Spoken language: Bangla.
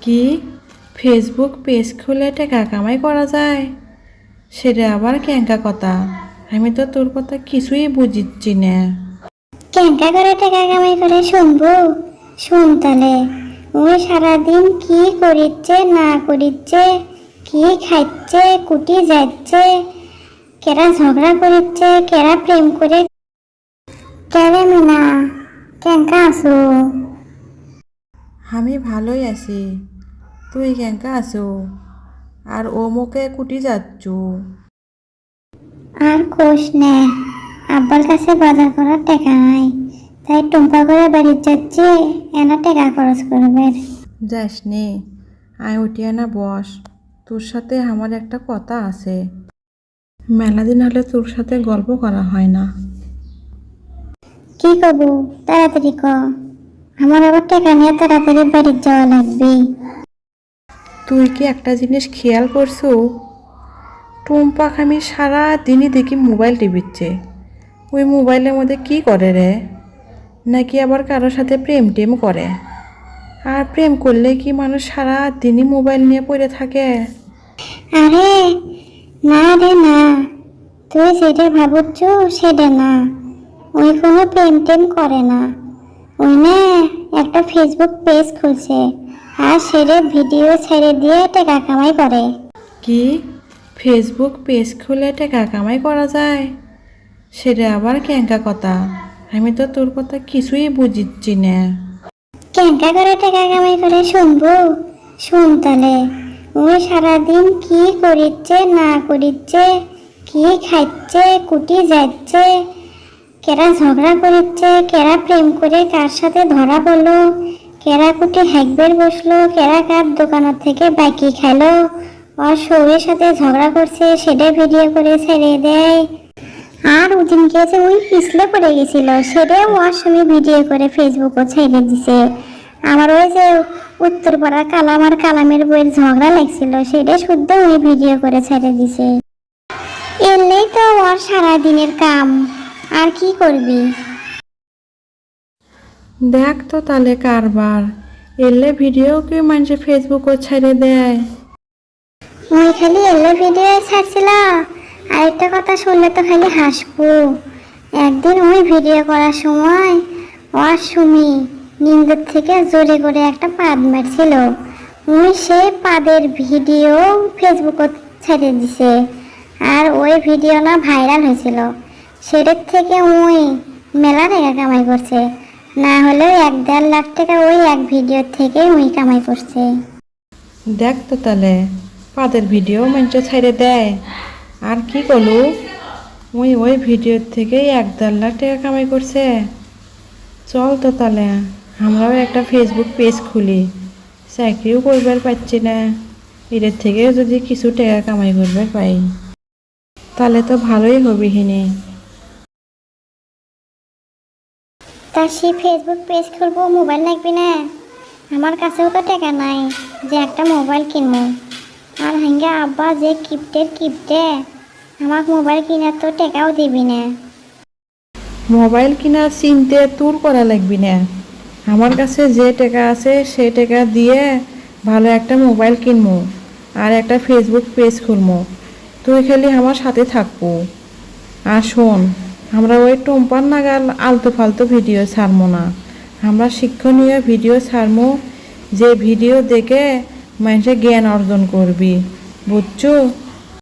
কি ফেসবুক পেজ খুলে টাকা কামাই করা যায়? সেটা আবার কেঙ্কা কথা? আমি তো তোর কথা কিছুই বুঝিচ্ছি না। কেঙ্কা করে টাকা কামাই করে শুনবো? শুন তাহলে। ওই সারাদিন কি করিচ্ছে না করিচ্ছে, কি খাইচ্ছে কুটি যাচ্ছে, কেরা ঝগড়া করিচ্ছে, কেরা প্রেম করে। কেরে মিনা, কেঙ্কা আছো? আমি ভালোই আছি, তুই কেঙ্কা আছো? আর ও মুখে কুটি যাচ্ছ? আর কোষ নে, আব্বার কাছে বাজার করার টাকা নাই, তাই টুম্পা করে বাড়ি যাচ্ছি, এনা টাকা খরচ করবে। যাস নে, আয় উঠিয়া না বস, তোর সাথে আমার একটা কথা আছে। মেলা দিন হলে তোর সাথে গল্প করা হয় না। কি কব, তাড়াতাড়ি ক। আমার আবার টাকা নিয়ে তাড়াতাড়ি বাড়ি যাওয়া লাগবে। তুই কি একটা জিনিস খেয়াল করছো? টুম্পা খামি সারা দিনই দেখি মোবাইল টিপিচ্ছে। ওই মোবাইলের মধ্যে কি করে রে? নাকি আবার কারোর সাথে প্রেম টেম করে? আর প্রেম করলে কি মানুষ সারা দিনই মোবাইল নিয়ে পড়ে থাকে? আরে না রে না, তুই যেটা ভাবছ সেটা না। ওই কোনো প্রেম টেম করে না। ওই না একটা ফেসবুক পেজ খুলছে, আর সেটা ভিডিও ছেড়ে দিয়ে টাকা কামাই করে। কি ফেসবুক পেজ খুলে টাকা কামাই করা যায়? সেটা আবার কেঙ্কা কথা? আমি তো তোর কথা কিছুই বুঝিচ্ছি না। কেঙ্কা করে টাকা কামাই করে শুনবো? শুন তাহলে। ওই সারাদিন কি করিচ্ছে না করিচ্ছে, কি খাইচ্ছে কুটি যাচ্ছে, কেরা ঝগড়া করিচ্ছে, কেরা প্রেম করে কার সাথে ধরা পড়লো, কেরা কুটি হ্যাকবের বসলো, কেরা কার দোকানের থেকে বাইকি খাইলো, আর শরীরের সাথে ঝগড়া করছে সেটা ভিডিও করে ছেড়ে দেয়। আর ওদিনকে যে ওই পিছলে পড়ে গেছিল সেটাও ওর সঙ্গে ভিডিও করে ফেসবুকও ছেড়ে দিছে। আমার ওই যে উত্তরপাড়ার কালাম আর কালামের বইয়ের ঝগড়া লাগছিল সেটা শুদ্ধ ওই ভিডিও করে ছেড়ে দিছে। এলেই তো ওর সারাদিনের কাম, আর কি করবি? দেখ তো তাহলে কারবার, এলে ভিডিও কি মানুষে ফেসবুকও ছেড়ে দেয়? ওই খালি এলে ভিডিও ছাড়ছিল। আরেকটা কথা শুনলে তো খালি হাসবো। একদিন ওই ভিডিও করার সময় ওর সুমি নিন্দুর থেকে জোরে করে একটা পাদ মারছিল। ওই সেই পাদের ভিডিও ফেসবুকে ছেড়ে দিছে, আর ওই ভিডিও না ভাইরাল হয়েছিল। সেটার থেকে ওই মেলা টাকা কামাই করছে, না হলেও 1-1.5 লাখ টাকা ওই এক ভিডিও থেকে ওই কামাই করছে। দেখ তো তাহলে, পাদের ভিডিও মানুষে ছেড়ে দেয়। আর কি করলু? ওই ভিডিওর থেকে 1-1.5 লাখ টাকা কামাই করছে। চল তো তাহলে আমরাও একটা ফেসবুক পেজ খুলি, চাকরিও করবার পাচ্ছি না, এদের থেকে যদি কিছু টাকা কামাই করবার পাই তাহলে তো ভালোই হবে হিনে। তা সে ফেসবুক পেজ খুলবো, মোবাইল লাগবে না? আমার কাছেও তো টাকা নাই যে একটা মোবাইল কিনবো। আর হাঙ্গা আব্বা যে কিপটে, আমাকে মোবাইল কিনার তো টাকাও দিবি না। মোবাইল কিনার চিনতে তোর করা লাগবি না। আমার কাছে যে টাকা আছে সেই টাকা দিয়ে ভালো একটা মোবাইল কিনবো আর একটা ফেসবুক পেজ খুলবো। তুই খালি আমার সাথে থাকবো। আর শোন, আমরা ওই টুম্পার নাগাল আলতু ফালতু ভিডিও ছাড়বো না। আমরা শিক্ষণীয় ভিডিও ছাড়বো, যে ভিডিও দেখে মানুষের জ্ঞান অর্জন করবি, বুঝছো?